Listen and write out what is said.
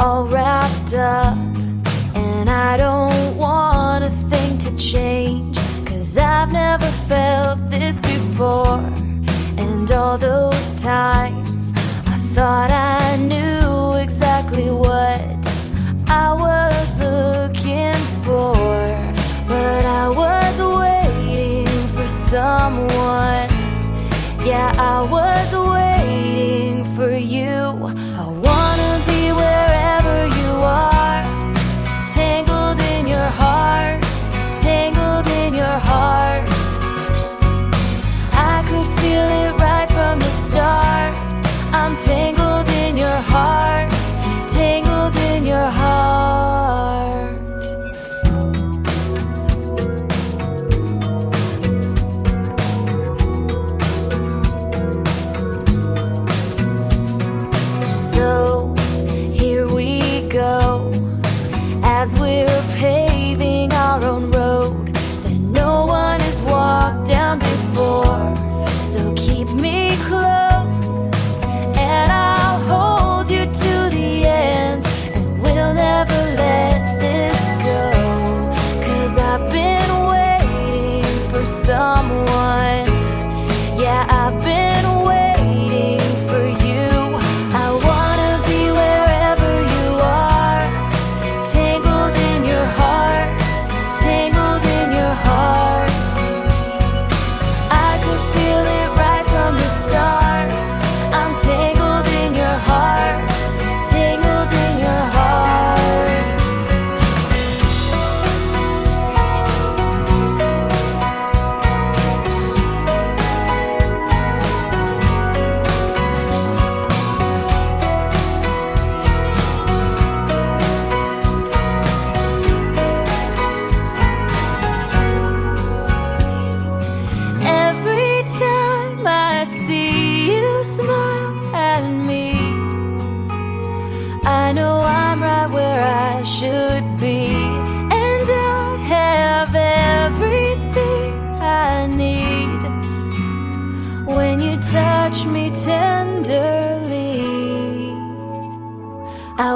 all wrapped up, and I don't want a thing to change, 'cause I've never felt this before. And all those times I thought I knew exactly what I was looking for, but I was waiting for someone. Yeah, I was waiting for you. I wanna be wherever you are, tangled in your heart, tangled in your heart. I could feel it right from the start. I'm tangled in your heart, tangled in your heart. So here we go, as we're paving our own road that no one has walked down before. So keep me close, and I'll hold you to the end, and we'll never let this go, 'cause I've been waiting for someone. Yeah, I've been waiting for you. I wanna be wherever you are, tangled in your heart, tangled in your heart. I could feel it right from the start. I'm tangled in your heart, tangled in your heart. Every time I see you smile at me, I know I'm right where I should be, and I have everything I need when you touch me tenderly. I